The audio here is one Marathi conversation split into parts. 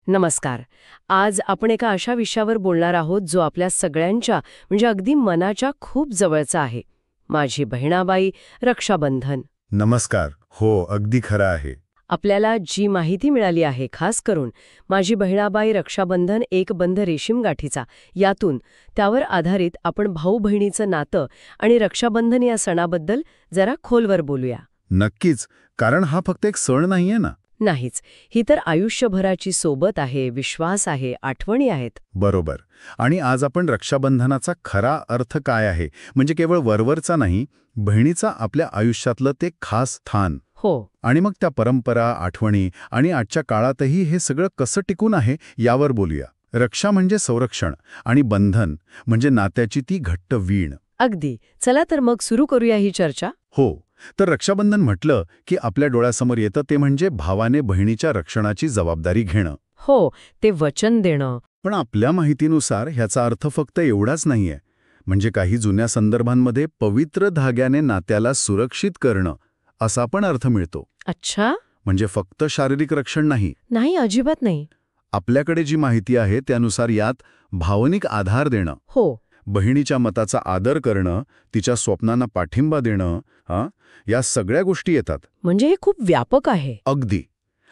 नमस्कार. आज आपण एका अशा विषयावर बोलणार आहोत जो आपल्या सगळ्यांच्या म्हणजे अगदी मनाच्या खूप जवळचा आहे. माझी बहिणाबाई, रक्षाबंधन. नमस्कार. हो, अगदी खरं आहे. आपल्याला जी माहिती मिळाली आहे, खास करून माझी बहिणाबाई रक्षाबंधन एक बंध रेशीम गाठीचा, यातून त्यावर आधारित आपण भाऊ बहिणीचं नातं आणि रक्षाबंधन या सणाबद्दल जरा खोलवर बोलूया. नक्कीच, कारण हा फक्त एक सण नाहीये ना. नाहीच, ही तर आयुष्यभराची सोबत आहे, विश्वास आहे, आठवणी आहेत. बरोबर. आणि आज आपण रक्षाबंधनाचा खरा अर्थ काय आहे, म्हणजे केवळ वरवरचा नाही, बहिणीचा आपल्या आयुष्यातलं ते खास स्थान. हो. आणि मग त्या परंपरा, आठवणी आणि आजच्या काळातही हे सगळं कसं टिकून आहे यावर बोलूया. रक्षा म्हणजे संरक्षण आणि बंधन म्हणजे नात्याची ती घट्ट वीण. अगदी. चला तर मग सुरू करूया ही चर्चा. हो. तर रक्षाबंधन म्हटलं की आपल्या डोळ्यासमोर येतं ते म्हणजे भावाने बहिणीच्या रक्षणाची जबाबदारी घेणं. हो, ते वचन देणं. पण आपल्या माहितीनुसार ह्याचा अर्थ फक्त एवढाच नाहीये. म्हणजे काही जुन्या संदर्भांमध्ये पवित्र धाग्याने नात्याला सुरक्षित करणं असा पण अर्थ मिळतो. अच्छा. म्हणजे फक्त शारीरिक रक्षण नाही. नाही, अजिबात नाही. आपल्याकडे जी माहिती आहे त्यानुसार यात भावनिक आधार देणं, हो. बहिणीच्या मताचा आदर करणं, तिच्या स्वप्नांना पाठिंबा देणं, या सगळ्या गोष्टी येतात. म्हणजे हे खूप व्यापक आहे. अगदी.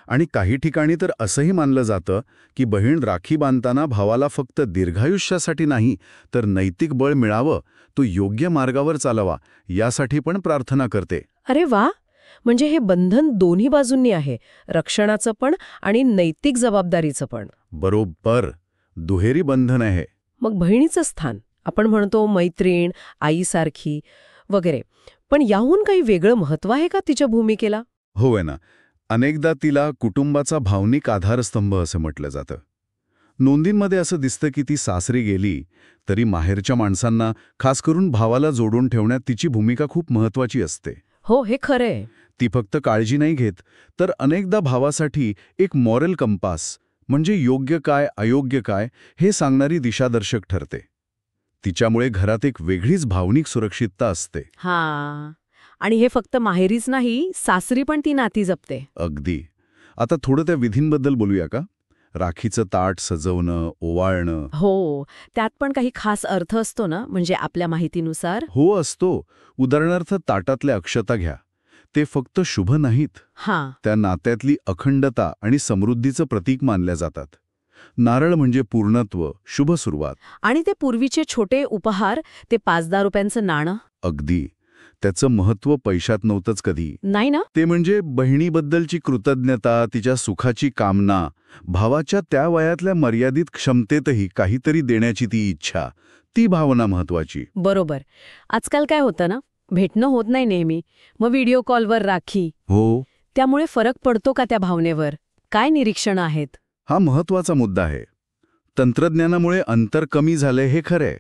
आणि काही ठिकाणी तर असंही मानलं जातं की बहीण राखी बांधताना भावाला फक्त दीर्घायुष्यासाठी नाही तर नैतिक बळ मिळावं, तो योग्य मार्गावर चालवा यासाठी पण प्रार्थना करते. अरे वा. म्हणजे हे बंधन दोन्ही बाजूंनी आहे, रक्षणाचं पण आणि नैतिक जबाबदारीचं पण. बरोबर. दुहेरी बंधन आहे. मग बहिणीचं स्थान आपण म्हणतो मैत्रीण, आईसारखी वगैरे, पण याहून काही वेगळं महत्त्व आहे का तिच्या भूमिकेला? होय ना. अनेकदा तिला कुटुंबाचा भावनिक आधारस्तंभ असं म्हटलं जातं. नोंदींमध्ये असं दिसतं की ती सासरी गेली तरी माहेरच्या माणसांना, खास करून भावाला जोडून ठेवण्यात तिची भूमिका खूप महत्त्वाची असते. हो, हे खरंय. ती फक्त काळजी नाही घेत, तर अनेकदा भावासाठी एक मॉरल कंपास म्हणजे योग्य काय अयोग्य काय हे सांगणारी दिशादर्शक ठरते. तिच्यामुळे घरात एक वेगळीच भावनिक सुरक्षितता असते. हां. आणि हे फक्त माहेरीच नाही, सासरी पण ती नाती जपते. अगदी. आता थोडं त्या विधींबद्दल बोलूया का? राखीचं ताट सजवणं, ओवाळणं. हो, त्यात पण काही खास अर्थ असतो ना, म्हणजे आपल्या माहितीनुसार? हो, असतो. उदाहरणार्थ ताटातल्या अक्षता घ्या. ते फक्त शुभ नाहीत. हां. त्या नात्यातली अखंडता आणि समृद्धीचं प्रतीक मानल्या जातात. नारळ म्हणजे पूर्णत्व, शुभ सुरुवात. आणि ते पूर्वीचे छोटे उपहार, ते 5-10 रुपयांचं नाणं? अगदी. त्याचं महत्त्व पैशात नव्हतंच कधी. नाही ना? ते म्हणजे बहिणीबद्दलची कृतज्ञता, तिच्या सुखाची कामना, भावाच्या त्या वयातल्या मर्यादित क्षमतेतही काहीतरी देण्याची ती इच्छा, ती भावना महत्त्वाची. बरोबर. आजकाल काय होतं ना, भेटणं होत नाही नेहमी, मग व्हिडिओ कॉलवर राखी. हो. त्यामुळे फरक पडतो का त्या भावनेवर? काय निरीक्षणं आहेत? हा महत्त्वाचा मुद्दा आहे. तंत्रज्ञानामुळे अंतर कमी झालंय हे खरंय.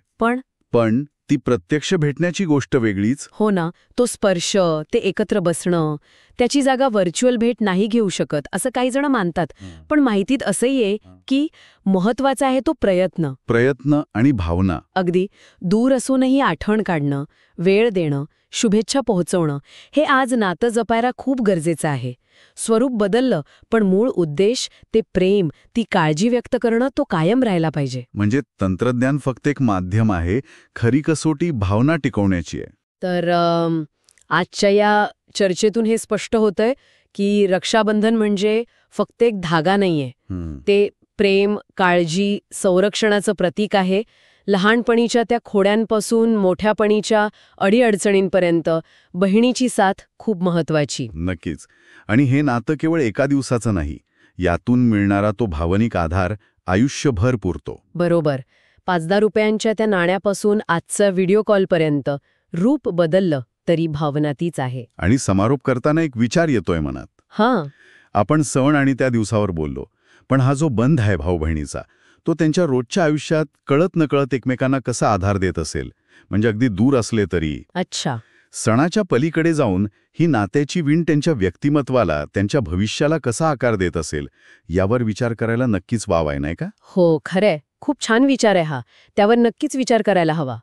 पण ती प्रत्यक्ष भेटण्याची गोष्ट वेगळीच. हो ना, तो स्पर्श, ते एकत्र बसणं, त्याची जागा व्हर्च्युअल भेट नाही घेऊ शकत असं काही जण मानतात. पण माहितीत असंही आहे की महत्वाचा आहे तो प्रयत्न आणि भावना. अगदी. दूर असूनही आठवण काढणं, वेळ देणं, शुभेच्छा पोहोचवणं, हे आज नातं जपायला खूप गरजेचं आहे. स्वरूप बदललं पण मूळ उद्देश, ते प्रेम, ती काळजी व्यक्त करणं, तो कायम राहायला पाहिजे. म्हणजे तंत्रज्ञान फक्त एक माध्यम आहे, खरी कसोटी भावना टिकवण्याची आहे. तर आजच्या या चर्चेतून हे स्पष्ट होतंय की रक्षाबंधन म्हणजे फक्त एक धागा नाहीये. ते प्रेम, काळजी, संरक्षणाचं प्रतीक आहे. लहानपणीच्या त्या खोड्यांपासून मोठ्यापणीच्या अडीअडचणींपर्यंत बहिणीची साथ खूप महत्वाची. नक्कीच. आणि हे नातं केवळ एका दिवसाचं नाही. यातून मिळणारा तो भावनिक आधार आयुष्यभर पुरतो. बरोबर. 5-10 रुपयांच्या त्या नाण्यापासून आजचा व्हिडिओ कॉलपर्यंत रूप बदललं तरी भावना तीच आहे. आणि समारोप करताना एक विचार येतोय मनात. हां. आपण सण आणि त्या दिवसावर बोललो, पण हा जो बंध आहे भाऊ बहिणीचा, तो त्यांच्या रोजच्या आयुष्यात कळत नकळत एकमेकांना कसा आधार देत असेल, म्हणजे अगदी दूर असले तरी. अच्छा. सणाच्या पलीकडे जाऊन ही नात्याची वीण त्यांच्या व्यक्तिमत्वाला, त्यांच्या भविष्याला कसा आकार देत असेल, यावर विचार करायला नक्कीच वाव आहे, नाही का? हो, खरंय. खूप छान विचार आहे हा. त्यावर नक्कीच विचार करायला हवा.